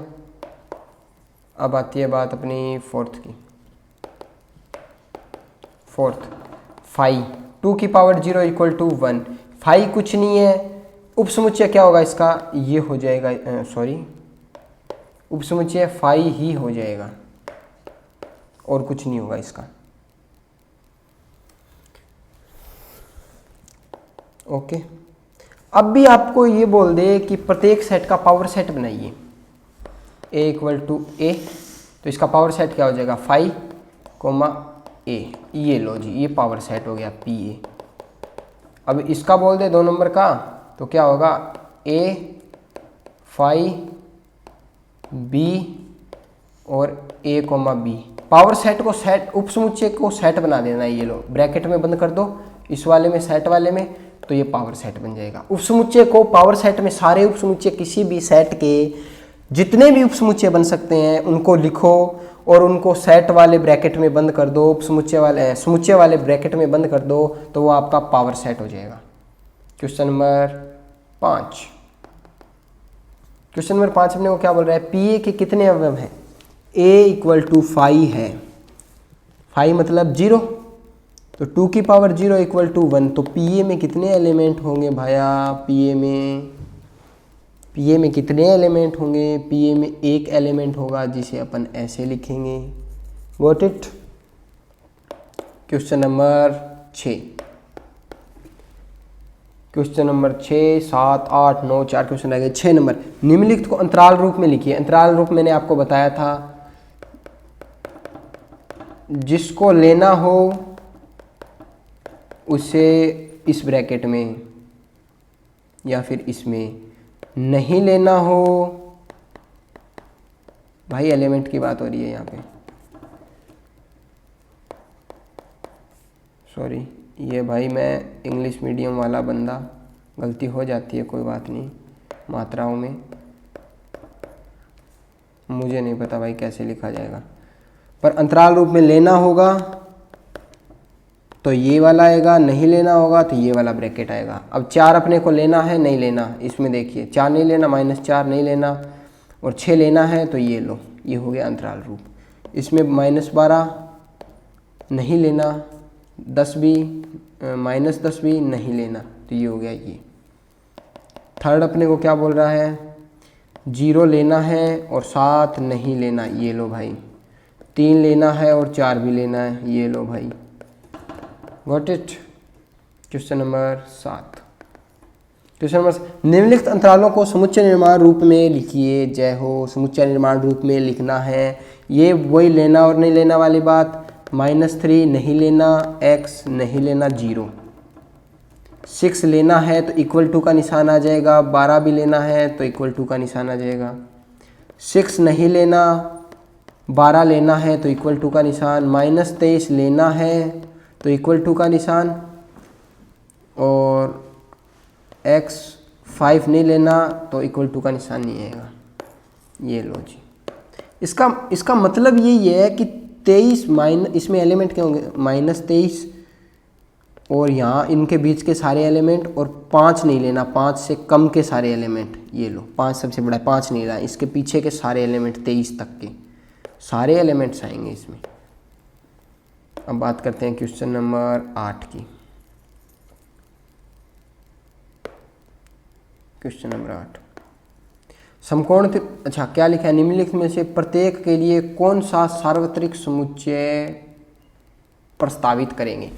अब आती है बात अपनी फोर्थ की। फोर्थ 5 2 की पावर 0 इक्वल टू 1। 5 कुछ नहीं है, उपसमुच्चय क्या होगा इसका, ये हो जाएगा, उपसमुच्चय 5 ही हो जाएगा और कुछ नहीं होगा इसका। ओके, अब भी आपको ये बोल दे कि प्रत्येक सेट का पावर सेट बनाइए, ए इक्वल टू ए, तो इसका पावर सेट क्या हो जाएगा, 5 कोमा ए। ये लो जी, ये पावर सेट हो गया पी ए। अब इसका बोल दे 2 नंबर का, तो क्या होगा, ए 5 बी और ए कोमा बी। पावर सेट को सेट, उपसमुच्चय को सेट बना देना है। ये लो ब्रैकेट में बंद कर दो, इस वाले में सेट वाले में, तो ये पावर सेट बन जाएगा। उपसमुच्चय को पावर सेट में, सारे उपसमुच्चय किसी भी सेट के जितने भी उपसमुच्चय बन सकते हैं उनको लिखो और उनको सेट वाले ब्रैकेट में बंद कर दो, समुच्चय वाले ब्रैकेट में बंद कर दो, तो वो आपका पावर सेट हो जाएगा। Question number 5। क्वेश्चन नंबर 5 अपने को क्या बोल रहा है, पी ए के कितने अवयव हैं, ए इक्वल टू 5 है, 5 मतलब 0, तो 2 की पावर 0 इक्वल टू 1। तो पी ए में कितने एलिमेंट होंगे भाया, पी ए में कितने एलिमेंट होंगे, पी ए में एक एलिमेंट होगा जिसे अपन ऐसे लिखेंगे। Got it. Question number 6। Question number 6 7 8 9 4 question रह गए। 6 नंबर, निम्नलिखित को अंतराल रूप में लिखिए। अंतराल रूप मैंने आपको बताया था, जिसको लेना हो उसे इस ब्रैकेट में या फिर इसमें, नहीं लेना हो, भाई एलिमेंट की बात हो रही है यहाँ पे, सॉरी, ये भाई मैं इंग्लिश मीडियम वाला बंदा, गलती हो जाती है, कोई बात नहीं, मात्राओं में मुझे नहीं पता भाई कैसे लिखा जाएगा, पर अंतराल रूप में लेना होगा तो ये वाला आएगा, नहीं लेना होगा तो ये वाला ब्रैकेट आएगा। अब 4 अपने को लेना है, नहीं लेना, इसमें देखिए 4 नहीं लेना, -4 नहीं लेना, और 6 लेना है, तो ये लो, ये हो गया अंतराल रूप। इसमें -12 नहीं लेना, 10 भी, -10 भी नहीं लेना, तो ये हो गया ये। थर्ड अपने को क्या बोल रहा है, 0 लेना है और 7 नहीं लेना, ये लो भाई। 3 लेना है और 4 भी लेना है, ये लो भाई। Got it. Question number 7। Question number, निम्नलिखित अंतरालों को समुच्चय निर्माण रूप में लिखिए। जय हो, समुच्चय निर्माण रूप में लिखना है। ये वही लेना और नहीं लेना वाली बात, -3 नहीं लेना, x नहीं लेना 0, 6 लेना है तो इक्वल टू का निशान आ जाएगा, 12 भी लेना है तो इक्वल टू का निशान आ जाएगा। 6 नहीं लेना, 12 लेना है तो इक्वल टू का निशान, -23 लेना है तो इक्वल टू का निशान, और x 5 नहीं लेना तो इक्वल टू का निशान नहीं आएगा। ये लो जी, इसका मतलब यही है कि 23 इसमें एलिमेंट क्या होंगे, -23, और यहाँ इनके बीच के सारे एलिमेंट, और 5 नहीं लेना, 5 से कम के सारे एलिमेंट, ये लो 5 सबसे बड़ा है, 5 नहीं लेना, इसके पीछे के सारे एलिमेंट 23 तक के सारे एलिमेंट्स आएंगे इसमें। अब बात करते हैं क्वेश्चन नंबर 8 की। क्वेश्चन नंबर 8, समकोण अच्छा क्या लिखा है, निम्नलिखित में से प्रत्येक के लिए कौन सा सार्वत्रिक समुच्चय प्रस्तावित करेंगे।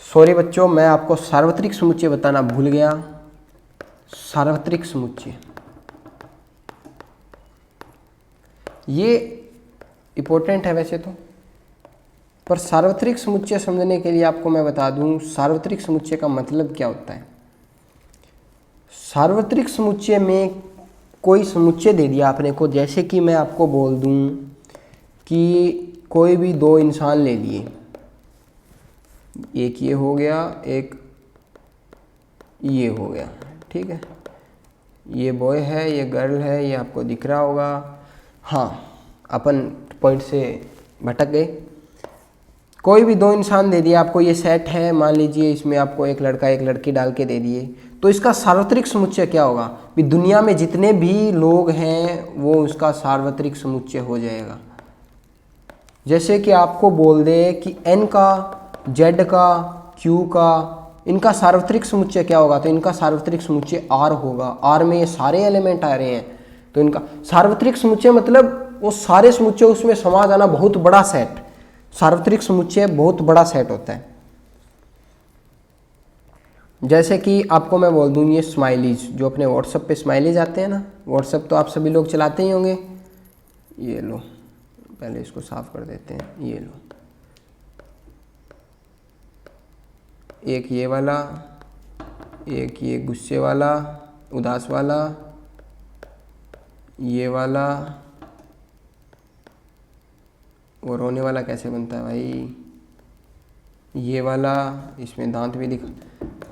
सॉरी बच्चों, मैं आपको सार्वत्रिक समुच्चय बताना भूल गया। सार्वत्रिक समुच्चय ये इंपॉर्टेंट है वैसे तो, पर सार्वत्रिक समुच्चय समझने के लिए आपको मैं बता दूं सार्वत्रिक समुच्चय का मतलब क्या होता है। सार्वत्रिक समुच्चय में कोई समुच्चय दे दिया आपने को, जैसे कि मैं आपको बोल दूं कि कोई भी दो इंसान ले लिए, एक ये हो गया, एक ये हो गया, ठीक है, ये बॉय है, ये गर्ल है, ये आपको दिख रहा होगा। हाँ, अपन पॉइंट से भटक गए। कोई भी दो इंसान दे दिया आपको, ये सेट है, मान लीजिए इसमें आपको एक लड़का एक लड़की डाल के दे दिए, तो इसका सार्वत्रिक समुच्चय क्या होगा कि दुनिया में जितने भी लोग हैं वो उसका सार्वत्रिक समुच्चय हो जाएगा। जैसे कि आपको बोल दे कि n का, z का, q का, इनका सार्वत्रिक समुच्चय क्या होगा, तो इनका सार्वत्रिक समुच्चय r होगा। r में ये सारे एलिमेंट आ रहे हैं, तो इनका सार्वत्रिक समुच्चय मतलब वो सारे समुच्चय उसमें समा जाना, बहुत बड़ा सेट। सार्वत्रिक समुच्चय बहुत बड़ा सेट होता है। जैसे कि आपको मैं बोल दूं ये स्माइलीज, जो अपने व्हाट्सएप पे स्माइलीज आते हैं ना, व्हाट्सएप तो आप सभी लोग चलाते ही होंगे। ये लो, पहले इसको साफ कर देते हैं, ये लो, एक ये वाला, एक ये गुस्से वाला, उदास वाला, ये वाला, और रोने वाला कैसे बनता है भाई, ये वाला, इसमें दांत भी दिखा,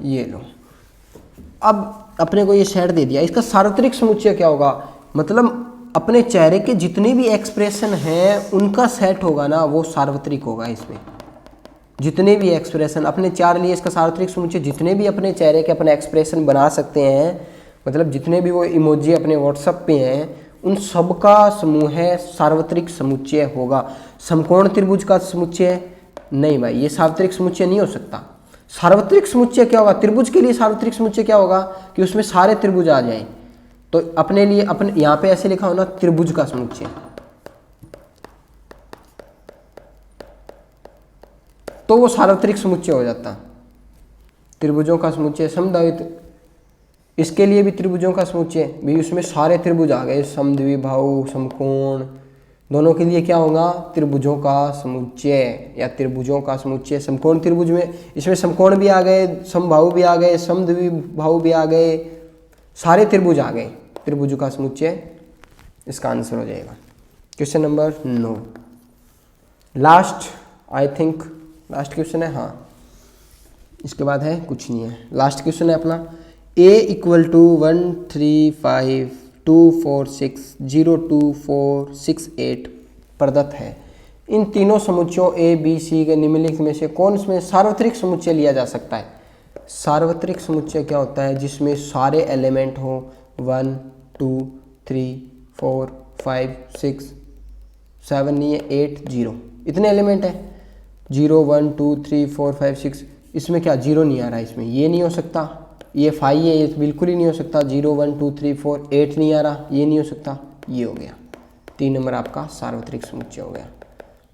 ये लो। अब अपने को ये सेट दे दिया, इसका सार्वत्रिक समुच्चय क्या होगा, मतलब अपने चेहरे के जितने भी एक्सप्रेशन हैं उनका सेट होगा ना, वो सार्वत्रिक होगा। इसमें जितने भी एक्सप्रेशन अपने चार लिए, इसका सार्वत्रिक समुच्चय जितने भी अपने चेहरे के अपने एक्सप्रेशन बना सकते हैं, मतलब जितने भी वो इमोजी अपने व्हाट्सएप पे हैं, उन सब का समूह है सार्वत्रिक समुच्चय होगा। समकोण त्रिभुज का समुच्चय नहीं भाई, ये सार्वत्रिक समुच्चय नहीं हो सकता। सार्वत्रिक समुच्चय क्या होगा, त्रिभुज के लिए सार्वत्रिक समुच्चय क्या होगा कि उसमें सारे त्रिभुज आ जाएं। तो अपने लिए अपन यहाँ पे ऐसे लिखा हो ना, त्रिभुज का समुच्चय, तो वो सार्वत्रिक समुच्चय हो जाता। त्रिभुजों का समुच्चय समद्विबाहु, इसके लिए भी त्रिभुजों का समुच्चय भी, उसमें सारे त्रिभुज आ गए, समद्विबाहु, समकोण, दोनों के लिए क्या होगा, त्रिभुजों का समुच्चय या त्रिभुजों का समुच्चय। समकोण त्रिभुज में इसमें समकोण भी आ गए, समबाहु भी आ गए, समद्विबाहु भी आ गए, सारे त्रिभुज आ गए, त्रिभुज का समुच्चय इसका आंसर हो जाएगा। Question number 9 last, I think last question है, हाँ इसके बाद है कुछ नहीं है। लास्ट क्वेश्चन है अपना, a इक्वल टू 13524602468 प्रदत्त है। इन तीनों समुच्चयों ए बी सी के निम्नलिखित में से कौन इसमें सार्वत्रिक समुच्चय लिया जा सकता है। सार्वत्रिक समुच्चय क्या होता है, जिसमें सारे एलिमेंट हो 1 2 3 4 5 6 7 नहीं है 8 0, इतने एलिमेंट है, 0 1 2 3 4 5 6, इसमें क्या 0 नहीं आ रहा है, इसमें ये नहीं हो सकता, ये 5 है, ये बिल्कुल ही नहीं हो सकता, 0 1 2 3 4 8 नहीं आ रहा, ये नहीं हो सकता, ये हो गया 3 नंबर आपका सार्वत्रिक समुच्चय हो गया,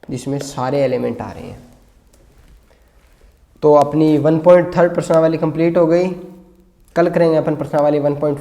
जिसमें सारे एलिमेंट आ रहे हैं। तो अपनी 1.3 प्रश्नावली कंप्लीट हो गई। कल करेंगे अपन प्रश्नावली 1.4।